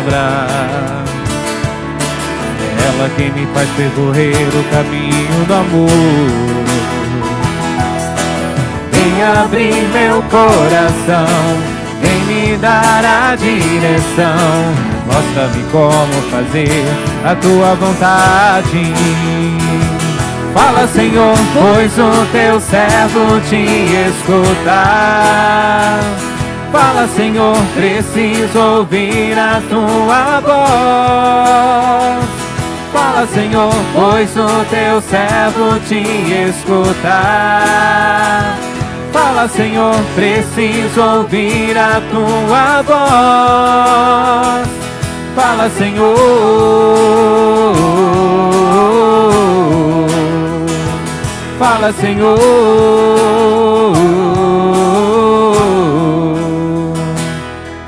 palavra. É ela quem me faz percorrer o caminho do amor. Vem abrir meu coração, vem me dar a direção. Mostra-me como fazer a tua vontade. Fala, Senhor, pois o teu servo te escuta. Fala, Senhor, preciso ouvir a tua voz. Fala, Senhor, pois o teu servo te escuta. Fala, Senhor, preciso ouvir a tua voz. Fala, Senhor. Fala, Senhor.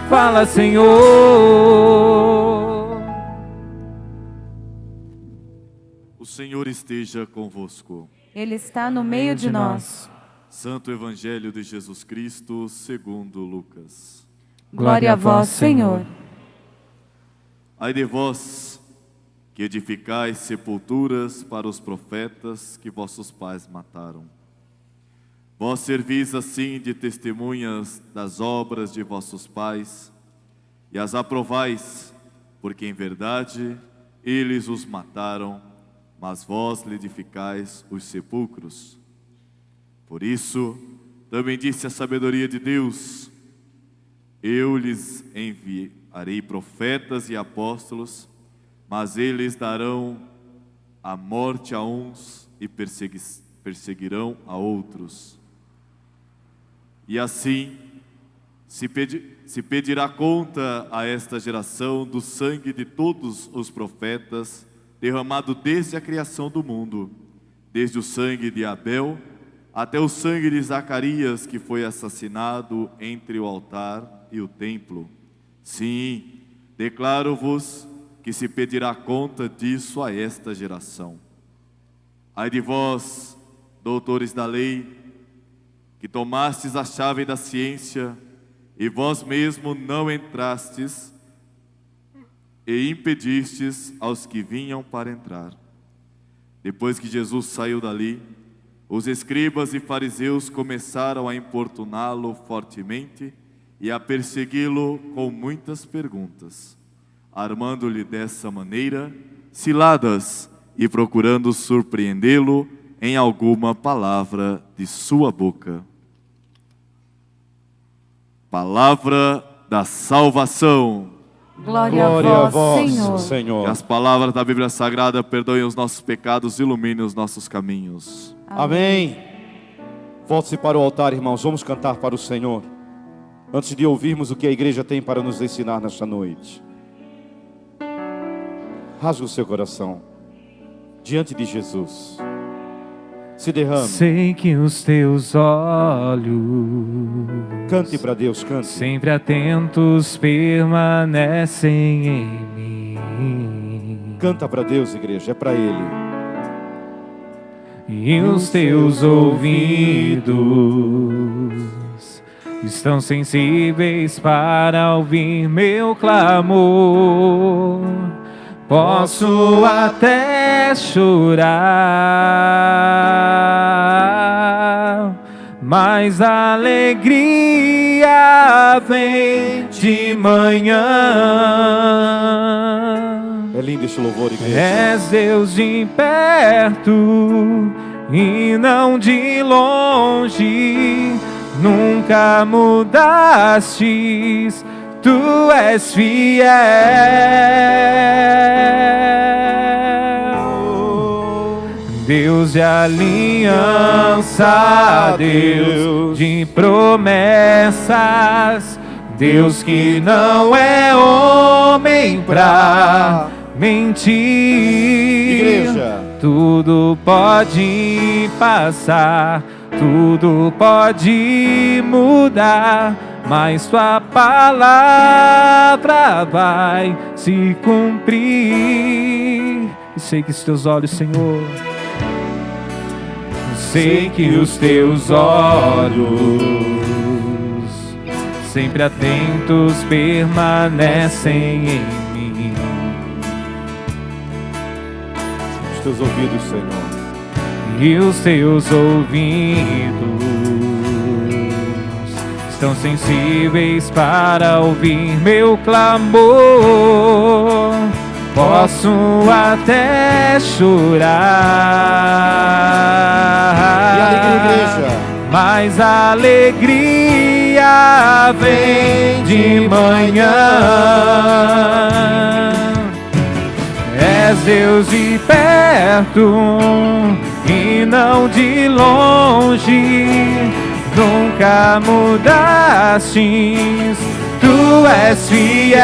Fala, Senhor. O Senhor esteja convosco. Ele está no meio de nós. Santo Evangelho de Jesus Cristo, segundo Lucas. Glória a vós, Senhor. Ai de vós, que edificais sepulturas para os profetas que vossos pais mataram. Vós servis assim de testemunhas das obras de vossos pais, e as aprovais, porque em verdade eles os mataram, mas vós lhe edificais os sepulcros. Por isso, também disse a sabedoria de Deus: eu lhes enviarei profetas e apóstolos, mas eles darão a morte a uns e perseguirão a outros. E assim se pedirá conta a esta geração do sangue de todos os profetas, derramado desde a criação do mundo, desde o sangue de Abel até o sangue de Zacarias, que foi assassinado entre o altar e o templo. Sim, declaro-vos que se pedirá conta disso a esta geração. Ai de vós, doutores da lei, que tomastes a chave da ciência, e vós mesmo não entrastes, e impedistes aos que vinham para entrar. Depois que Jesus saiu dali, os escribas e fariseus começaram a importuná-lo fortemente e a persegui-lo com muitas perguntas, armando-lhe dessa maneira ciladas e procurando surpreendê-lo em alguma palavra de sua boca. Palavra da salvação. Glória a vós, Senhor. Que as palavras da Bíblia Sagrada perdoem os nossos pecados e iluminem os nossos caminhos. Amém. Volte-se para o altar, irmãos. Vamos cantar para o Senhor, antes de ouvirmos o que a igreja tem para nos ensinar nesta noite. Rasgue o seu coração diante de Jesus. Se derrame. Sei que os teus olhos, cante para Deus, cante. Sempre atentos permanecem em mim. Canta para Deus, igreja, é para Ele. E os teus ouvidos estão sensíveis para ouvir meu clamor. Posso até chorar, mas a alegria vem de manhã. É lindo esse louvor, igreja. És Deus de perto e não de longe, nunca mudastes, tu és fiel. Deus de aliança, Deus de promessas, Deus que não é homem pra mentir. Igreja. Tudo pode passar, tudo pode mudar, mas tua palavra vai se cumprir. E sei que os teus olhos, Senhor, sei que os teus olhos sempre atentos permanecem em mim. teus ouvidos, Senhor. E os teus ouvidos estão sensíveis para ouvir meu clamor. Posso até chorar, E alegria, igreja. mas a alegria vem de manhã. És Deus de perto e não de longe, nunca mudastes, tu és fiel.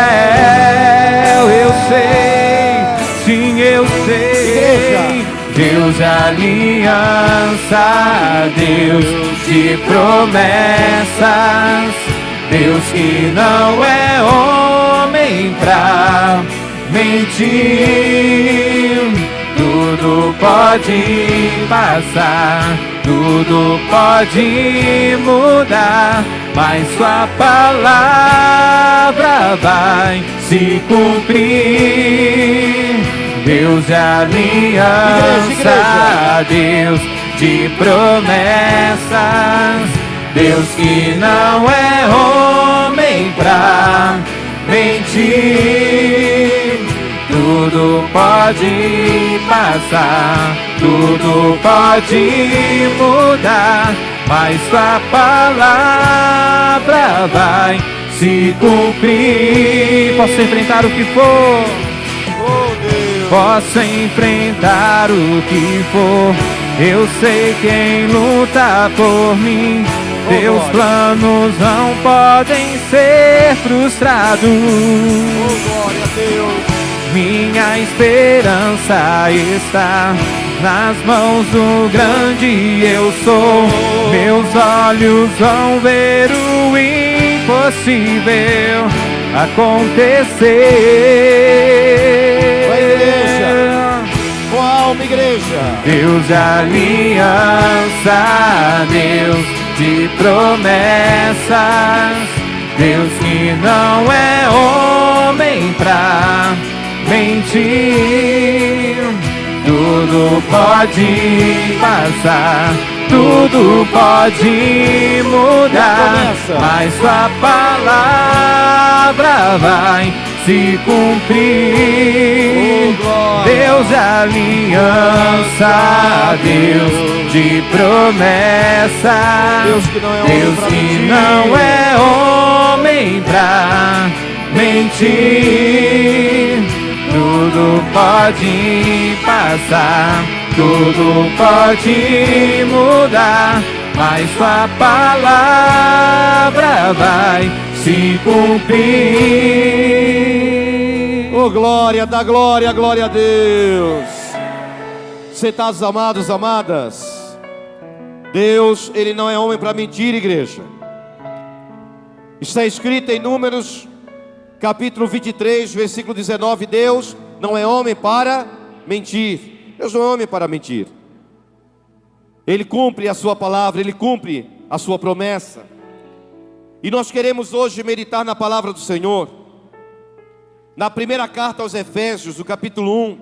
Eu sei, sim, eu sei. Deus de aliança, Deus de promessas, Deus que não é homem pra mentir. Tudo pode passar, tudo pode mudar, mas sua palavra vai se cumprir. Deus de aliança, Deus de promessas, Deus que não é homem pra mentir. Tudo pode passar, tudo pode mudar, mas sua palavra vai se cumprir. Posso enfrentar o que for, posso enfrentar o que for. Eu sei quem luta por mim. Teus planos não podem ser frustrados. Glória a Deus. Minha esperança está nas mãos do grande eu sou. Meus olhos vão ver o impossível acontecer. Com a igreja, com a alma, igreja. Deus de aliança, Deus de promessas, Deus que não é homem pra mentir. Tudo pode passar, tudo pode mudar, mas sua palavra vai se cumprir. Deus de aliança, Deus de promessa, Deus que não é homem pra mentir. Tudo pode passar, tudo pode mudar, mas sua palavra vai se cumprir. Oh, glória, dá glória, glória a Deus. Sentados, amados, amadas. Deus, Ele não é homem para mentir, igreja. Está escrito em Números capítulo 23, versículo 19, Deus não é homem para mentir. Deus não é homem para mentir. Ele cumpre a sua palavra, Ele cumpre a sua promessa. E nós queremos hoje meditar na palavra do Senhor. Na primeira carta aos Efésios, no capítulo 1,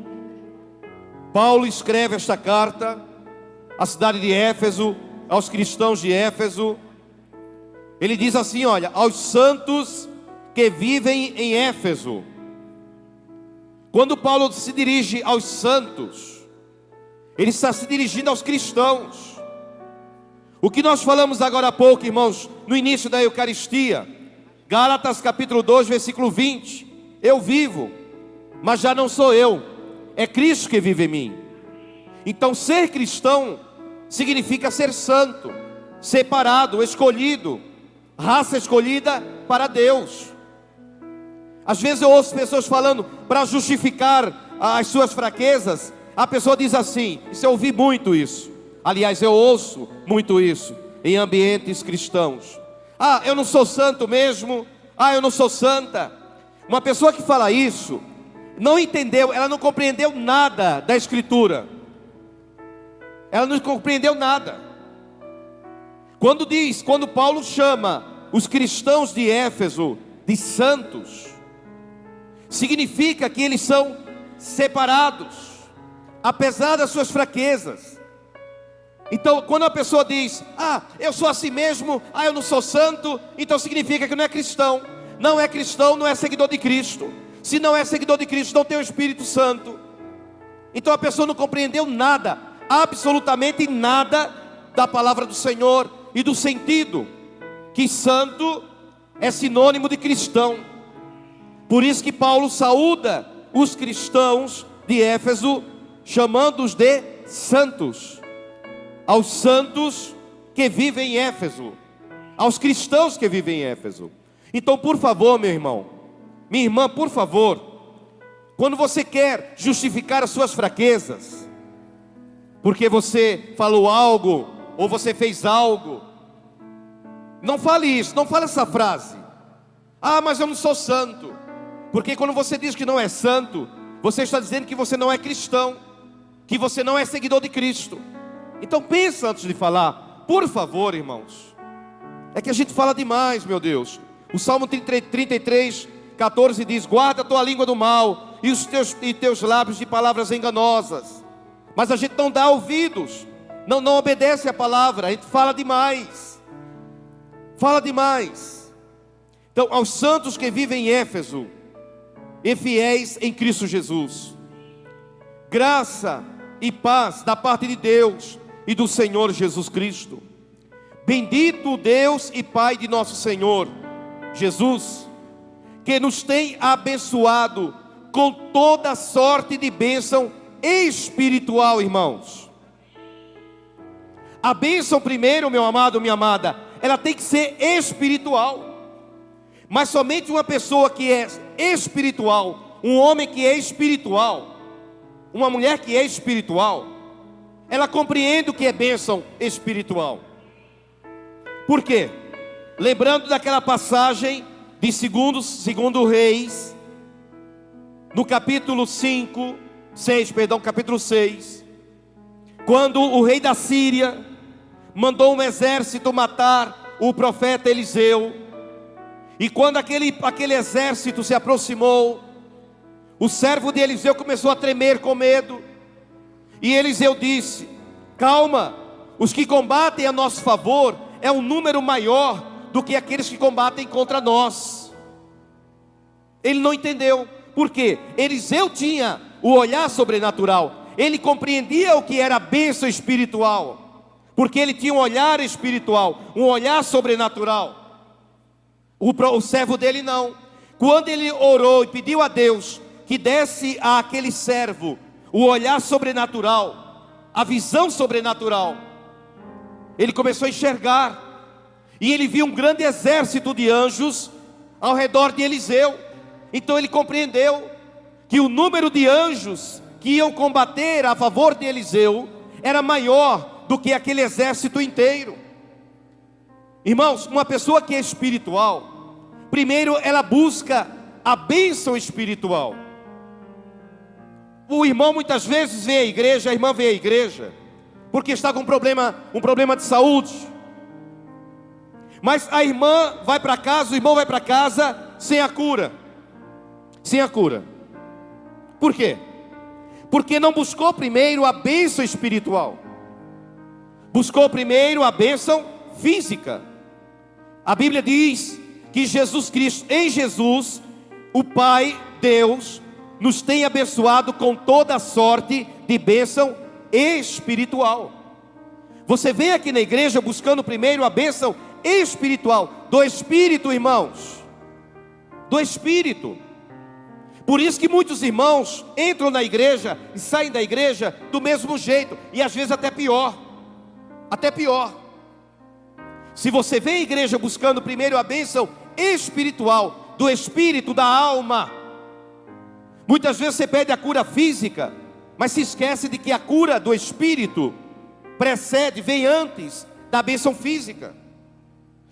Paulo escreve esta carta à cidade de Éfeso, aos cristãos de Éfeso. Ele diz assim, olha, aos santos que vivem em Éfeso. Quando Paulo se dirige aos santos, ele está se dirigindo aos cristãos. O que nós falamos agora há pouco, irmãos, no início da Eucaristia, Gálatas capítulo 2, versículo 20, eu vivo, mas já não sou eu, é Cristo que vive em mim. Então ser cristão significa ser santo, separado, escolhido, raça escolhida para Deus. Às vezes eu ouço pessoas falando, para justificar as suas fraquezas, a pessoa diz assim, isso eu ouvi muito isso. Aliás, eu ouço muito isso em ambientes cristãos. Ah, eu não sou santo mesmo. Ah, eu não sou santa. Uma pessoa que fala isso, não entendeu, ela não compreendeu nada da Escritura. Ela não compreendeu nada. Quando Paulo chama os cristãos de Éfeso de santos, significa que eles são separados, apesar das suas fraquezas. Então, quando a pessoa diz: eu sou assim mesmo, eu não sou santo, então significa que não é cristão. Não é cristão, não é seguidor de Cristo. Se não é seguidor de Cristo, não tem o Espírito Santo. Então a pessoa não compreendeu nada, absolutamente nada da palavra do Senhor e do sentido que santo é sinônimo de cristão. Por isso que Paulo saúda os cristãos de Éfeso, chamando-os de santos. Aos santos que vivem em Éfeso, aos cristãos que vivem em Éfeso. Então, por favor, meu irmão, minha irmã, por favor, quando você quer justificar as suas fraquezas, porque você falou algo, ou você fez algo, não fale isso, não fale essa frase: mas eu não sou santo. Porque quando você diz que não é santo, você está dizendo que você não é cristão, que você não é seguidor de Cristo. Então pensa antes de falar, por favor, irmãos. É que a gente fala demais, meu Deus. O Salmo 33, 14 diz: guarda a tua língua do mal e os teus lábios de palavras enganosas. Mas a gente não dá ouvidos, não obedece a palavra, a gente fala demais. Fala demais. Então, aos santos que vivem em Éfeso e fiéis em Cristo Jesus, graça e paz da parte de Deus e do Senhor Jesus Cristo. Bendito o Deus e Pai de nosso Senhor Jesus, que nos tem abençoado com toda sorte de bênção espiritual, irmãos. A bênção primeiro, meu amado, minha amada, ela tem que ser espiritual. Mas somente uma pessoa que é espiritual, um homem que é espiritual, uma mulher que é espiritual, ela compreende o que é bênção espiritual. Por quê? Lembrando daquela passagem de segundo Reis, no capítulo 6, quando o rei da Síria mandou um exército matar o profeta Eliseu. E quando aquele exército se aproximou, o servo de Eliseu começou a tremer com medo. E Eliseu disse: calma, os que combatem a nosso favor é um número maior do que aqueles que combatem contra nós. Ele não entendeu. Por quê? Eliseu tinha o olhar sobrenatural. Ele compreendia o que era a bênção espiritual, porque ele tinha um olhar espiritual, um olhar sobrenatural. O servo dele não. Quando ele orou e pediu a Deus que desse àquele servo o olhar sobrenatural, a visão sobrenatural, ele começou a enxergar. E ele viu um grande exército de anjos ao redor de Eliseu. Então ele compreendeu que o número de anjos que iam combater a favor de Eliseu era maior do que aquele exército inteiro. Irmãos, uma pessoa que é espiritual, primeiro ela busca a bênção espiritual. O irmão muitas vezes vê a igreja, a irmã vê a igreja, porque está com um problema de saúde. Mas a irmã vai para casa, o irmão vai para casa sem a cura. Sem a cura. Por quê? Porque não buscou primeiro a bênção espiritual. Buscou primeiro a bênção física. A Bíblia diz que Jesus Cristo, em Jesus, o Pai, Deus, nos tem abençoado com toda a sorte de bênção espiritual. Você vem aqui na igreja buscando primeiro a bênção espiritual, do Espírito, irmãos, do Espírito. Por isso que muitos irmãos entram na igreja e saem da igreja do mesmo jeito, e às vezes até pior. Até pior. Se você vem à igreja buscando primeiro a bênção espiritual, do espírito, da alma, muitas vezes você pede a cura física, mas se esquece de que a cura do espírito vem antes da bênção física.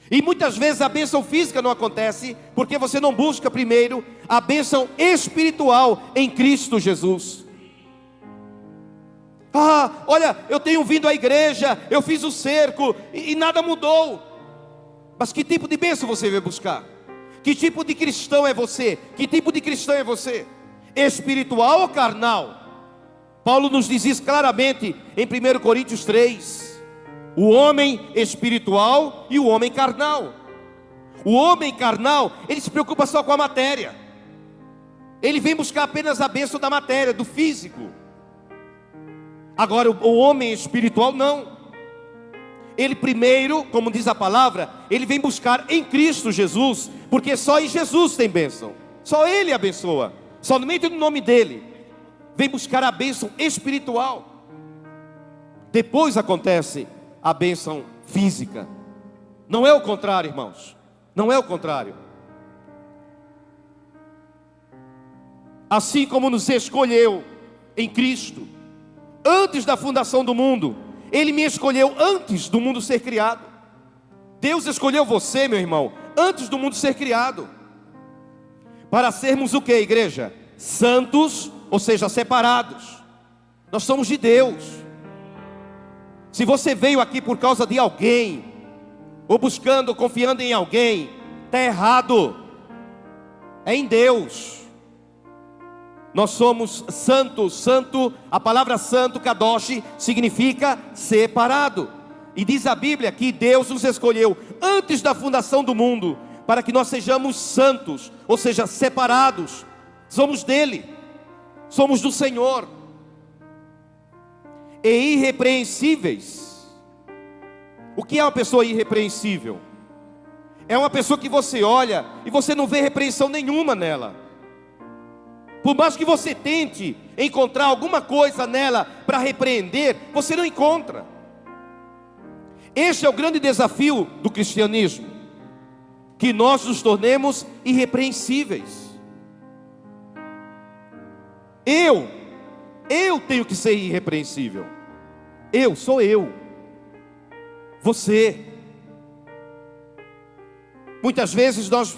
E muitas vezes a bênção física não acontece porque você não busca primeiro a bênção espiritual em Cristo Jesus. Olha, eu tenho vindo à igreja, eu fiz o cerco e nada mudou. Mas que tipo de bênção você veio buscar? Que tipo de cristão é você? Que tipo de cristão é você? Espiritual ou carnal? Paulo nos diz isso claramente em 1 Coríntios 3. O homem espiritual e o homem carnal. O homem carnal, ele se preocupa só com a matéria. Ele vem buscar apenas a bênção da matéria, do físico. Agora o homem espiritual não. Ele primeiro, como diz a palavra, ele vem buscar em Cristo Jesus, porque só em Jesus tem bênção. Só Ele abençoa. Somente no nome dEle. Vem buscar a bênção espiritual. Depois acontece a bênção física. Não é o contrário, irmãos. Não é o contrário. Assim como nos escolheu em Cristo, antes da fundação do mundo, Ele me escolheu antes do mundo ser criado. Deus escolheu você, meu irmão, antes do mundo ser criado. Para sermos o que, igreja? Santos, ou seja, separados. Nós somos de Deus. Se você veio aqui por causa de alguém, ou buscando, confiando em alguém, está errado. É em Deus. Nós somos santos. Santo, a palavra santo, kadosh, significa separado. E diz a Bíblia que Deus nos escolheu antes da fundação do mundo, para que nós sejamos santos, ou seja, separados. Somos dele, somos do Senhor, e irrepreensíveis. O que é uma pessoa irrepreensível? É uma pessoa que você olha e você não vê repreensão nenhuma nela. Por mais que você tente encontrar alguma coisa nela para repreender, você não encontra. Este é o grande desafio do cristianismo, que nós nos tornemos irrepreensíveis. Eu tenho que ser irrepreensível. Sou eu. Você. Muitas vezes nós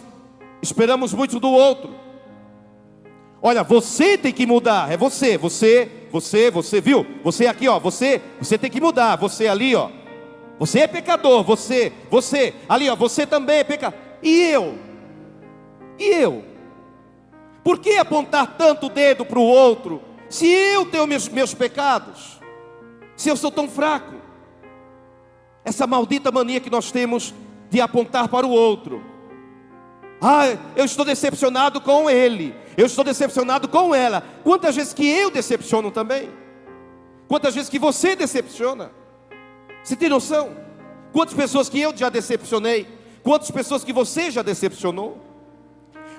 esperamos muito do outro. Olha, você tem que mudar. É você, viu? Você aqui, ó, você tem que mudar. Você ali, ó, você é pecador. Você ali, ó, você também é pecador. E eu? Por que apontar tanto o dedo para o outro, se eu tenho meus pecados? Se eu sou tão fraco? Essa maldita mania que nós temos de apontar para o outro. Eu estou decepcionado com ele, eu estou decepcionado com ela. Quantas vezes que eu decepciono também? Quantas vezes que você decepciona? Você tem noção? Quantas pessoas que eu já decepcionei? Quantas pessoas que você já decepcionou?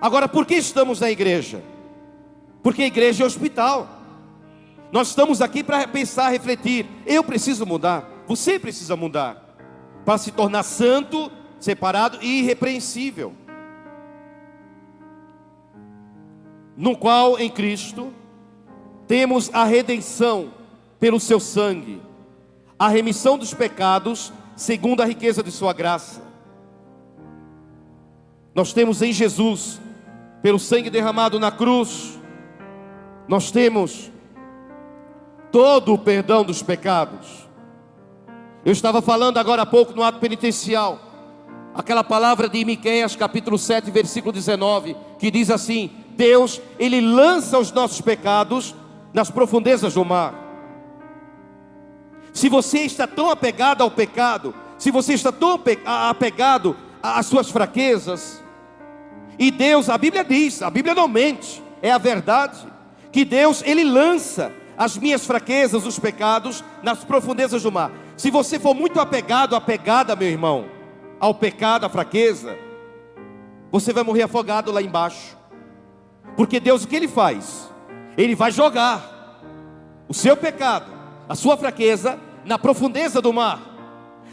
Agora, por que estamos na igreja? Porque a igreja é hospital. Nós estamos aqui para pensar, refletir. Eu preciso mudar, você precisa mudar, para se tornar santo, separado e irrepreensível. No qual, em Cristo, temos a redenção pelo seu sangue, a remissão dos pecados, segundo a riqueza de sua graça. Nós temos em Jesus, pelo sangue derramado na cruz, nós temos todo o perdão dos pecados. Eu estava falando agora há pouco no ato penitencial, aquela palavra de Miqueias capítulo 7, versículo 19, que diz assim: Deus, Ele lança os nossos pecados nas profundezas do mar. Se você está tão apegado ao pecado, se você está tão apegado às suas fraquezas, e Deus, a Bíblia diz, a Bíblia não mente, é a verdade, que Deus, Ele lança as minhas fraquezas, os pecados, nas profundezas do mar. Se você for muito apegada, meu irmão, ao pecado, à fraqueza, você vai morrer afogado lá embaixo. Porque Deus, o que Ele faz? Ele vai jogar o seu pecado, a sua fraqueza, na profundeza do mar.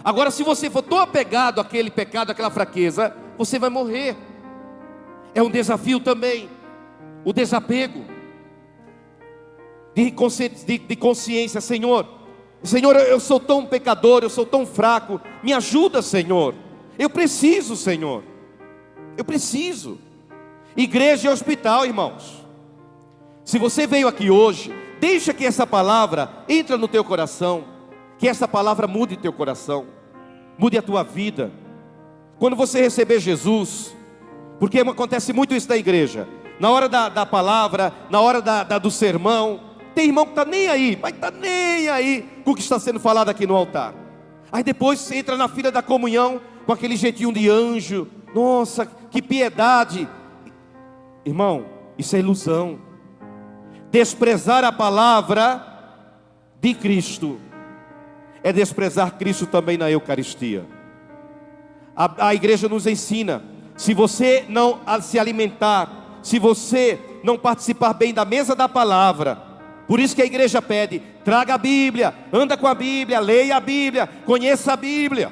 Agora, se você for tão apegado àquele pecado, àquela fraqueza, você vai morrer. É um desafio também, o desapego de consciência. Senhor, eu sou tão pecador, eu sou tão fraco, me ajuda, Senhor. Eu preciso, Senhor, eu preciso. Igreja é hospital, irmãos. Se você veio aqui hoje, deixa que essa palavra entre no teu coração, que essa palavra mude teu coração, mude a tua vida. Quando você receber Jesus, porque acontece muito isso na igreja, na hora da palavra, na hora do sermão, Tem irmão que está nem aí, mas está nem aí com o que está sendo falado aqui no altar. Aí depois você entra na fila da comunhão com aquele jeitinho de anjo. Nossa, que piedade. Irmão, isso é ilusão. Desprezar a palavra de Cristo é desprezar Cristo também na Eucaristia. A igreja nos ensina: se você não se alimentar, se você não participar bem da mesa da palavra, por isso que a igreja pede: traga a Bíblia, anda com a Bíblia, leia a Bíblia, conheça a Bíblia.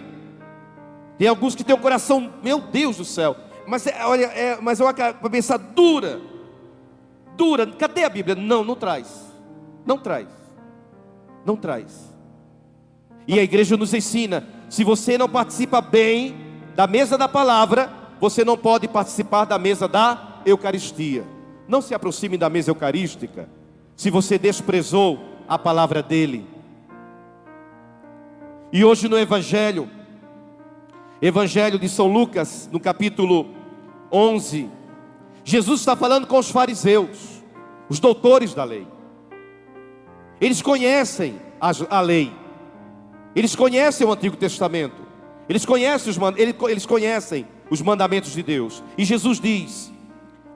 Tem alguns que têm o coração, meu Deus do céu, mas mas é uma cabeça dura. Cadê a Bíblia? Não traz. E a igreja nos ensina: se você não participa bem da mesa da palavra, você não pode participar da mesa da Eucaristia. Não se aproxime da mesa eucarística se você desprezou a palavra dele. E hoje no Evangelho de São Lucas, no capítulo 11, Jesus está falando com os fariseus, os doutores da lei. Eles conhecem a lei, eles conhecem o Antigo Testamento, eles conhecem os mandamentos de Deus. E Jesus diz: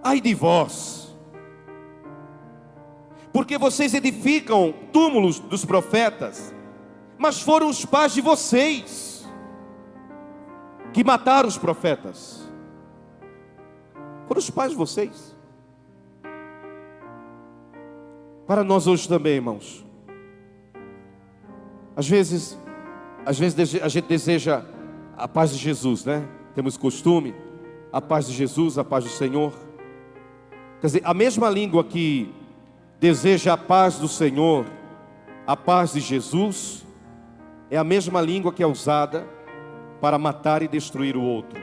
ai de vós, porque vocês edificam túmulos dos profetas, mas foram os pais de vocês que mataram os profetas. Foram os pais de vocês. Para nós hoje também, irmãos, às vezes a gente deseja a paz de Jesus, né? Temos costume, a paz de Jesus, a paz do Senhor. Quer dizer, a mesma língua que deseja a paz do Senhor, a paz de Jesus, é a mesma língua que é usada para matar e destruir o outro.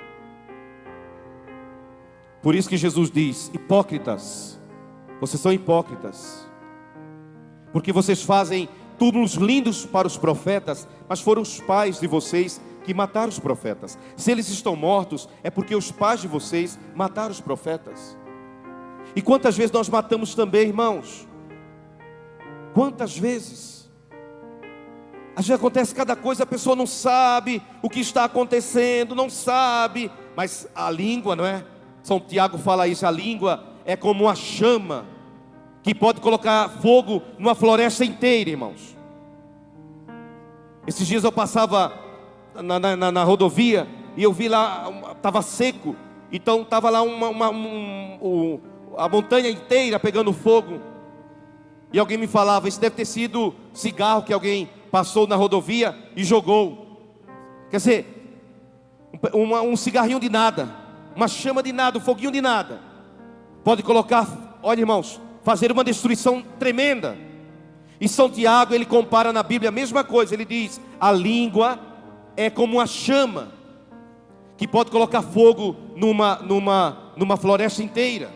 Por isso que Jesus diz: hipócritas, vocês são hipócritas, porque vocês fazem túmulos lindos para os profetas, mas foram os pais de vocês que mataram os profetas. Se eles estão mortos, é porque os pais de vocês mataram os profetas. E quantas vezes nós matamos também, irmãos? Quantas vezes? Às vezes acontece cada coisa, a pessoa não sabe o que está acontecendo, não sabe, mas a língua, não é? São Tiago fala isso: a língua é como uma chama que pode colocar fogo numa floresta inteira, irmãos. Esses dias eu passava na rodovia e eu vi lá, estava seco, então estava lá a montanha inteira pegando fogo. E alguém me falava: isso deve ter sido cigarro que alguém passou na rodovia e jogou. Quer dizer, um cigarrinho de nada, uma chama de nada, um foguinho de nada, pode colocar, olha irmãos, fazer uma destruição tremenda. E São Tiago, ele compara na Bíblia a mesma coisa. Ele diz: a língua é como uma chama que pode colocar fogo numa floresta inteira,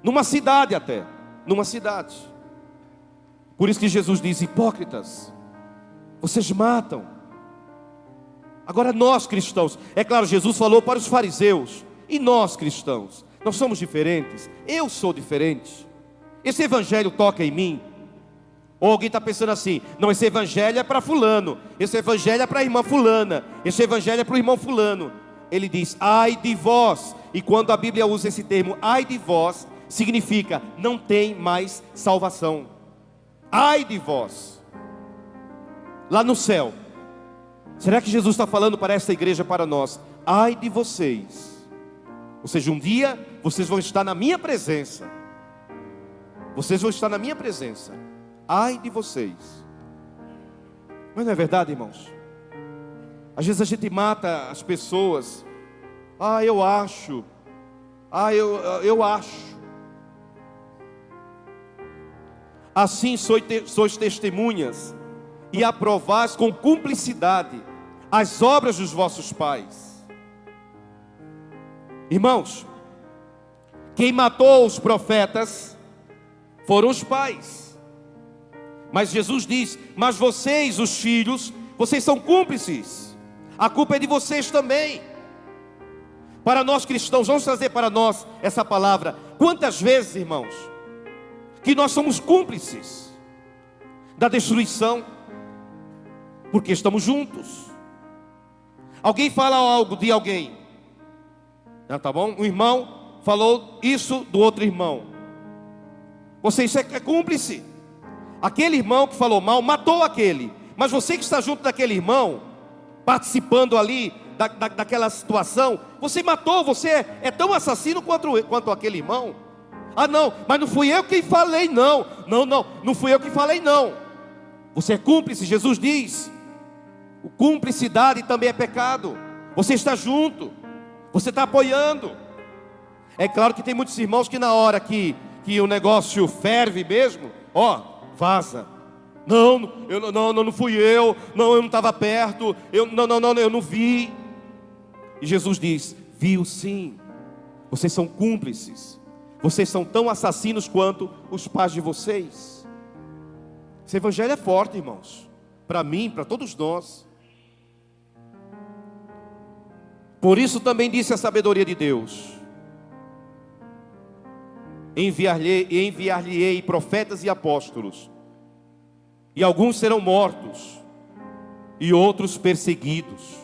numa cidade até, numa cidade. Por isso que Jesus diz: hipócritas, vocês matam. Agora nós cristãos, é claro, Jesus falou para os fariseus, e nós cristãos, nós somos diferentes. Eu sou diferente. Esse evangelho toca em mim. Ou alguém está pensando assim: não, esse evangelho é para fulano, esse evangelho é para a irmã fulana, esse evangelho é para o irmão fulano. Ele diz: ai de vós. E quando a Bíblia usa esse termo, ai de vós, significa não tem mais salvação. Ai de vós. Lá no céu, será que Jesus está falando para essa igreja, para nós: ai de vocês? Ou seja, um dia vocês vão estar na minha presença. Vocês vão estar na minha presença. Ai de vocês. Mas não é verdade, irmãos? Às vezes a gente mata as pessoas. Ah, eu acho. Ah, eu acho. Assim sois testemunhas e aprovais com cumplicidade as obras dos vossos pais. Irmãos, quem matou os profetas foram os pais. Mas Jesus diz: mas vocês, os filhos, vocês são cúmplices. A culpa é de vocês também. Para nós cristãos, vamos trazer para nós essa palavra. Quantas vezes, irmãos, que nós somos cúmplices? da destruição, porque estamos juntos. Alguém fala algo de alguém, tá bom? Um irmão falou isso do outro irmão. Você é cúmplice. Aquele irmão que falou mal matou aquele, mas você que está junto daquele irmão, participando ali daquela situação, você matou, você é tão assassino quanto aquele irmão. Ah não, mas não fui eu quem falei não. Não fui eu que falei não. Você é cúmplice. Jesus diz, cumplicidade também é pecado. Você está junto, você está apoiando. É claro que tem muitos irmãos que na hora que o negócio ferve mesmo, vaza. Não fui eu, eu não estava perto, eu não vi. E Jesus diz, viu sim. Vocês são cúmplices. Vocês são tão assassinos quanto os pais de vocês. Esse evangelho é forte, irmãos. Para mim, para todos nós. Por isso também disse a sabedoria de Deus: enviar-lhe-ei profetas e apóstolos, e alguns serão mortos, e outros perseguidos.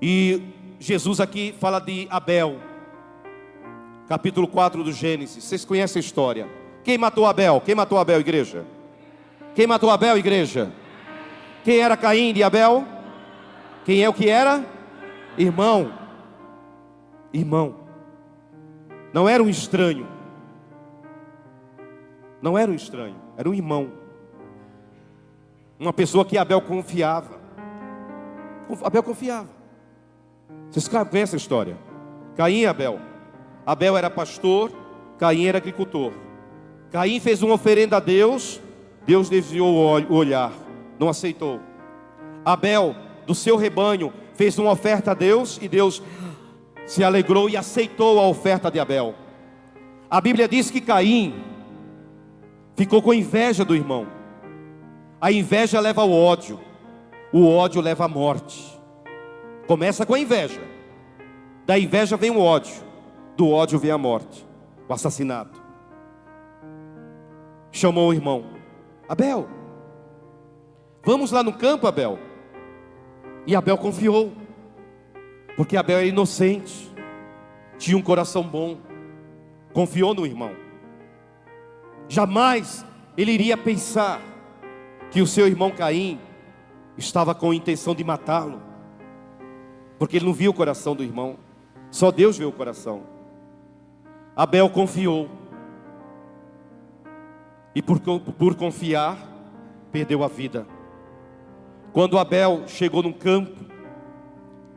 E Jesus aqui fala de Abel, capítulo 4 do Gênesis. Vocês conhecem a história? Quem matou Abel? Quem matou Abel, igreja? Quem matou Abel, igreja? Quem era Caim de Abel? Quem é o que era? Irmão. Não era um estranho. Não era um estranho, era um irmão. Uma pessoa que Abel confiava. Abel confiava. Vocês conhecem a história? Caim e Abel. Abel era pastor, Caim era agricultor. Caim fez uma oferenda a Deus, Deus desviou o olhar, não aceitou. Abel, do seu rebanho, fez uma oferta a Deus, e Deus se alegrou e aceitou a oferta de Abel. A Bíblia diz que Caim ficou com inveja do irmão. A inveja leva ao ódio, o ódio leva à morte. Começa com a inveja, da inveja vem o ódio, do ódio vem a morte, o assassinato. Chamou o irmão: Abel, vamos lá no campo, Abel. E Abel confiou, porque Abel era inocente, tinha um coração bom, confiou no irmão. Jamais ele iria pensar que o seu irmão Caim estava com a intenção de matá-lo, porque ele não viu o coração do irmão, só Deus vê o coração. Abel confiou, e por confiar, perdeu a vida. Quando Abel chegou num campo,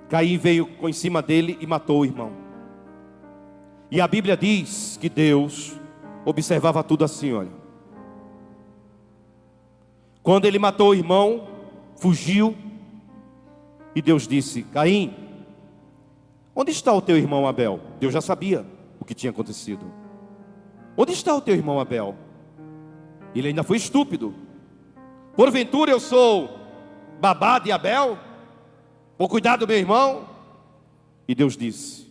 Caim veio em cima dele e matou o irmão. E a Bíblia diz que Deus observava tudo assim, olha. Quando ele matou o irmão, fugiu, e Deus disse: Caim, onde está o teu irmão Abel? Deus já sabia o que tinha acontecido. Onde está o teu irmão Abel? Ele ainda foi estúpido. Porventura eu sou babá de Abel? Vou cuidar do meu irmão? E Deus disse: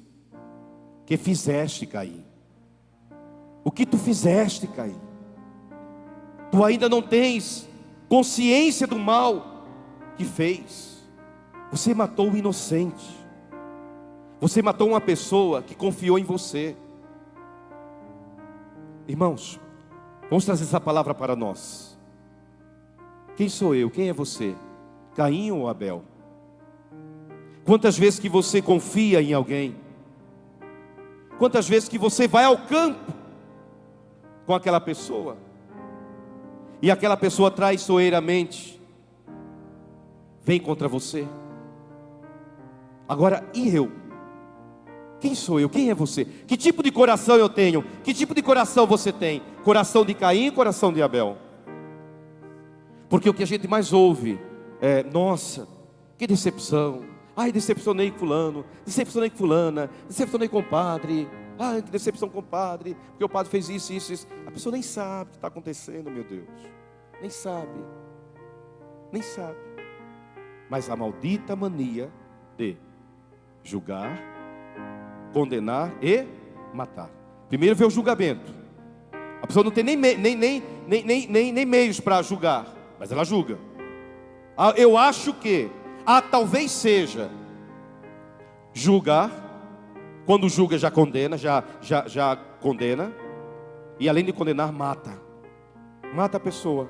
que fizeste, Caim? O que tu fizeste, Caim? Tu ainda não tens consciência do mal que fez. Você matou o inocente. Você matou uma pessoa que confiou em você. Irmãos, vamos trazer essa palavra para nós. Quem sou eu? Quem é você? Caim ou Abel? Quantas vezes que você confia em alguém? Quantas vezes que você vai ao campo com aquela pessoa, e aquela pessoa traiçoeiramente vem contra você? Agora, e eu? Quem sou eu? Quem é você? Que tipo de coração eu tenho? Que tipo de coração você tem? Coração de Caim ou coração de Abel? Porque o que a gente mais ouve é: nossa, que decepção. Ai, decepcionei fulano, decepcionei fulana, decepcionei com o padre. Ai, que decepção com o padre, porque o padre fez isso, isso, isso. A pessoa nem sabe o que está acontecendo, meu Deus. Nem sabe. Nem sabe. Mas a maldita mania de julgar, condenar e matar. Primeiro vê o julgamento. pessoa não tem nem meios para julgar, mas ela julga. Eu acho que, talvez seja julgar. Quando julga já condena, já condena. E além de condenar, mata a pessoa.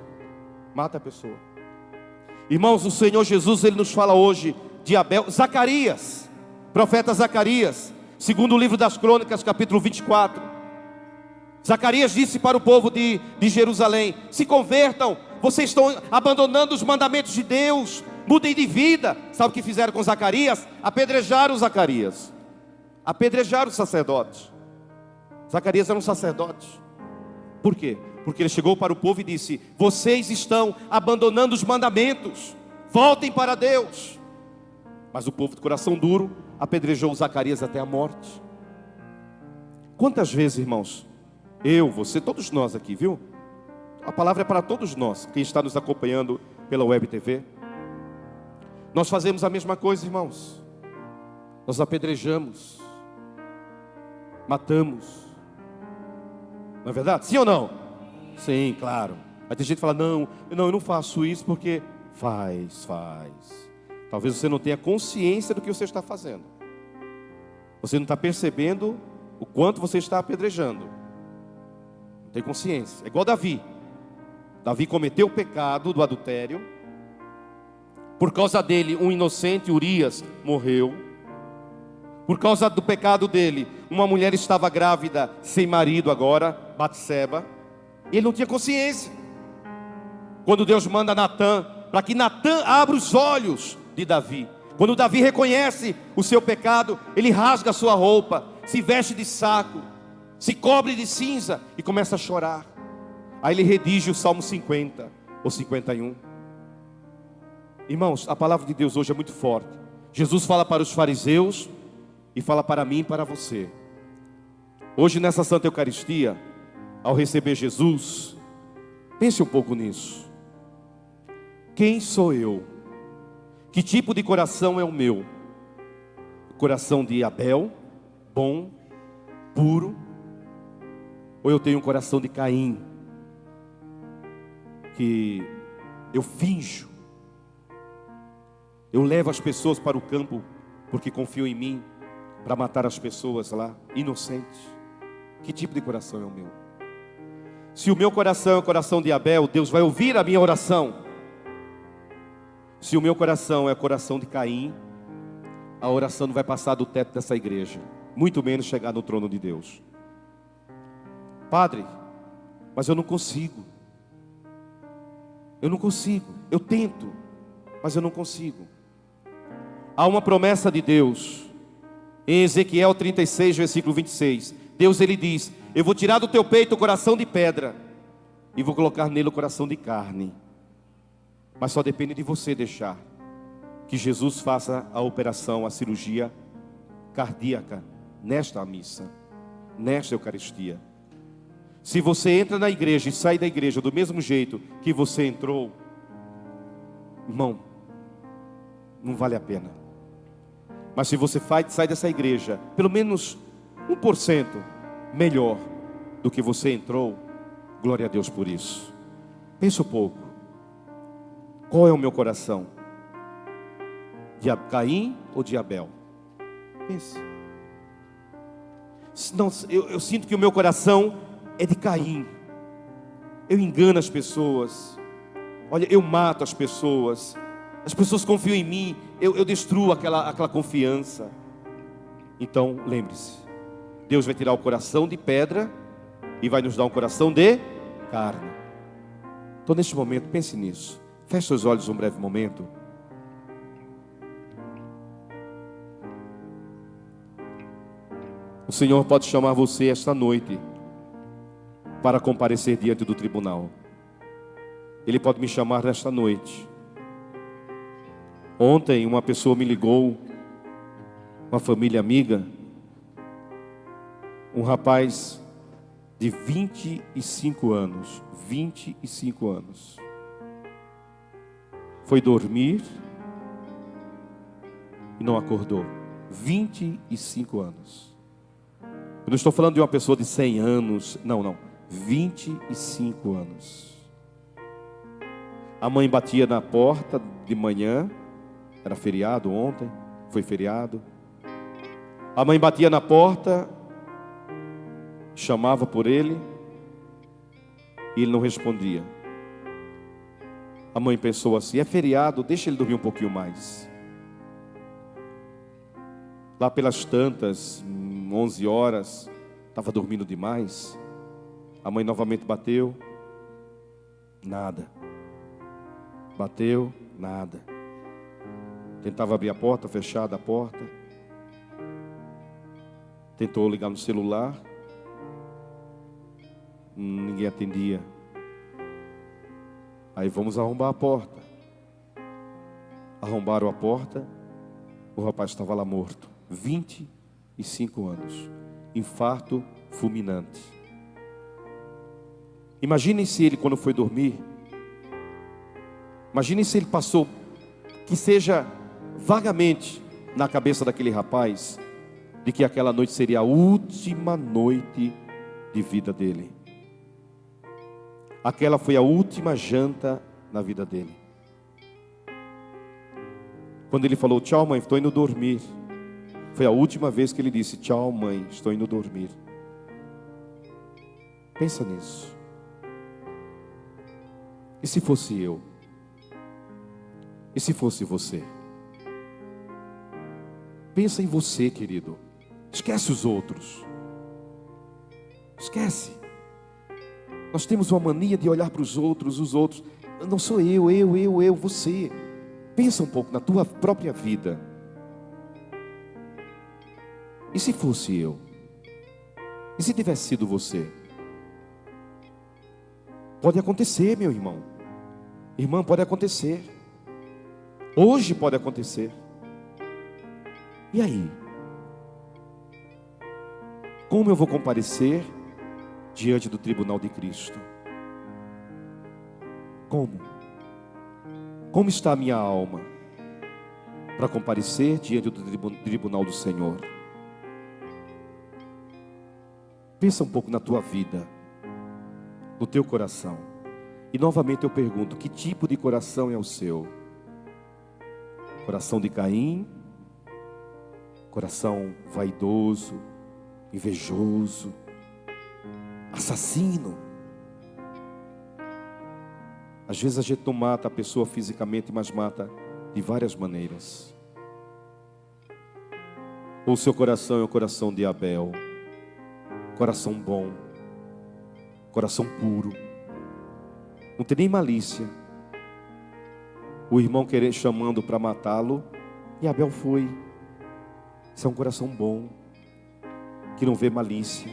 Irmãos, o Senhor Jesus, Ele nos fala hoje de Abel. Zacarias, profeta Zacarias, segundo o livro das Crônicas, capítulo 24. Zacarias disse para o povo de Jerusalém: se convertam, vocês estão abandonando os mandamentos de Deus, mudem de vida. Sabe o que fizeram com Zacarias? Apedrejaram Zacarias, apedrejaram os sacerdotes. Zacarias era um sacerdote. Por quê? Porque ele chegou para o povo e disse: vocês estão abandonando os mandamentos, voltem para Deus. Mas o povo de coração duro apedrejou Zacarias até a morte. Quantas vezes, irmãos, eu, você, todos nós aqui, viu? A palavra é para todos nós, quem está nos acompanhando pela Web TV. Nós fazemos a mesma coisa, irmãos. Nós apedrejamos, matamos. Não é verdade? Sim ou não? Sim, claro. Aí tem gente que fala: não, eu não faço isso porque faz. Talvez você não tenha consciência do que você está fazendo. Você não está percebendo o quanto você está apedrejando. Não tem consciência. É igual Davi. Davi cometeu o pecado do adultério. Por causa dele, um inocente, Urias, morreu. Por causa do pecado dele, uma mulher estava grávida, sem marido agora, Batseba. E ele não tinha consciência. Quando Deus manda Natã, para que Natã abra os olhos de Davi. Quando Davi reconhece o seu pecado, ele rasga a sua roupa, se veste de saco, se cobre de cinza e começa a chorar. Aí ele redige o Salmo 50 ou 51. Irmãos, a palavra de Deus hoje é muito forte. Jesus fala para os fariseus e fala para mim e para você. Hoje nessa Santa Eucaristia, ao receber Jesus, pense um pouco nisso. Quem sou eu? Que tipo de coração é o meu? Coração de Abel, bom, puro? Ou eu tenho um coração de Caim, que eu finjo, eu levo as pessoas para o campo porque confiam em mim, para matar as pessoas lá, inocentes? Que tipo de coração é o meu? Se o meu coração é o coração de Abel, Deus vai ouvir a minha oração. Se o meu coração é o coração de Caim, a oração não vai passar do teto dessa igreja, muito menos chegar no trono de Deus. Padre, mas eu não consigo. Eu tento, mas eu não consigo. Há uma promessa de Deus em Ezequiel 36, versículo 26. Deus, ele diz: eu vou tirar do teu peito o coração de pedra e vou colocar nele o coração de carne. Mas só depende de você deixar que Jesus faça a operação, a cirurgia cardíaca nesta missa, nesta Eucaristia. Se você entra na igreja e sai da igreja do mesmo jeito que você entrou, irmão, não vale a pena. Mas se você sai dessa igreja pelo menos 1% melhor do que você entrou, glória a Deus por isso. Pensa um pouco. Qual é o meu coração? De Caim ou de Abel? Pense. Não, eu sinto que o meu coração é de Caim. Eu engano as pessoas. Olha, eu mato as pessoas. As pessoas confiam em mim. Eu destruo aquela confiança. Então, lembre-se. Deus vai tirar o coração de pedra e vai nos dar um coração de carne. Então, neste momento, pense nisso. Feche seus olhos um breve momento. O Senhor pode chamar você esta noite para comparecer diante do tribunal. Ele pode me chamar nesta noite. Ontem uma pessoa me ligou, uma família amiga, um rapaz de 25 anos. 25 anos. Foi dormir e não acordou. 25 anos. Eu não estou falando de uma pessoa de 100 anos. Não. 25 anos. A mãe batia na porta de manhã, era feriado ontem, foi feriado. A mãe batia na porta, chamava por ele, e ele não respondia. A mãe pensou assim: é feriado, deixa ele dormir um pouquinho mais. Lá pelas tantas, 11 horas, estava dormindo demais. A mãe novamente bateu, nada. Bateu, nada. Tentava abrir a porta, fechada a porta. Tentou ligar no celular, ninguém atendia. Aí vamos arrombar a porta. Arrombaram a porta, o rapaz estava lá morto. 25 anos, infarto fulminante. Imaginem se ele, quando foi dormir, imaginem se ele passou, que seja vagamente na cabeça daquele rapaz, de que aquela noite seria a última noite de vida dele. Aquela foi a última janta na vida dele. Quando ele falou: tchau mãe, estou indo dormir, foi a última vez que ele disse: tchau mãe, estou indo dormir. Pensa nisso. E se fosse eu? E se fosse você? Pensa em você, querido. Esquece os outros. Esquece. Nós temos uma mania de olhar para os outros. Não sou eu, você. Pensa um pouco na tua própria vida. E se fosse eu? E se tivesse sido você? Pode acontecer, meu irmão. Irmã, pode acontecer. Hoje pode acontecer. E aí? Como eu vou comparecer diante do tribunal de Cristo? Como? Como está a minha alma para comparecer diante do tribunal do Senhor? Pensa um pouco na tua vida, no teu coração. E novamente eu pergunto: que tipo de coração é o seu? Coração de Caim? Coração vaidoso, invejoso, assassino? Às vezes a gente não mata a pessoa fisicamente, mas mata de várias maneiras. Ou o seu coração é o coração de Abel, coração bom, coração puro, não tem nem malícia. O irmão chamando para matá-lo, e Abel foi. Isso é um coração bom, que não vê malícia.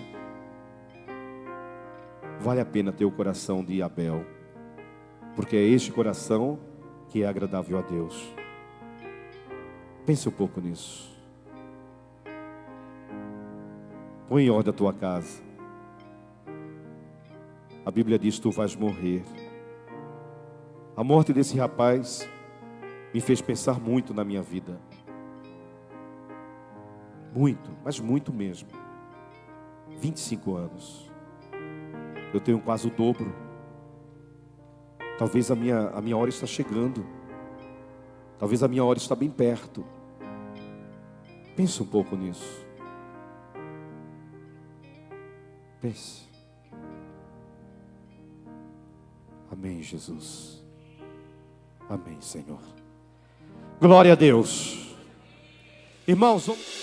Vale a pena ter o coração de Abel, porque é este coração que é agradável a Deus. Pense um pouco nisso. Põe em ordem a tua casa. A Bíblia diz: tu vais morrer. A morte desse rapaz me fez pensar muito na minha vida. Muito, mas muito mesmo. 25 anos. Eu tenho quase o dobro. Talvez a minha hora está chegando. Talvez a minha hora está bem perto. Pense um pouco nisso. Pense. Amém, Jesus. Amém, Senhor. Glória a Deus. Irmãos, vamos...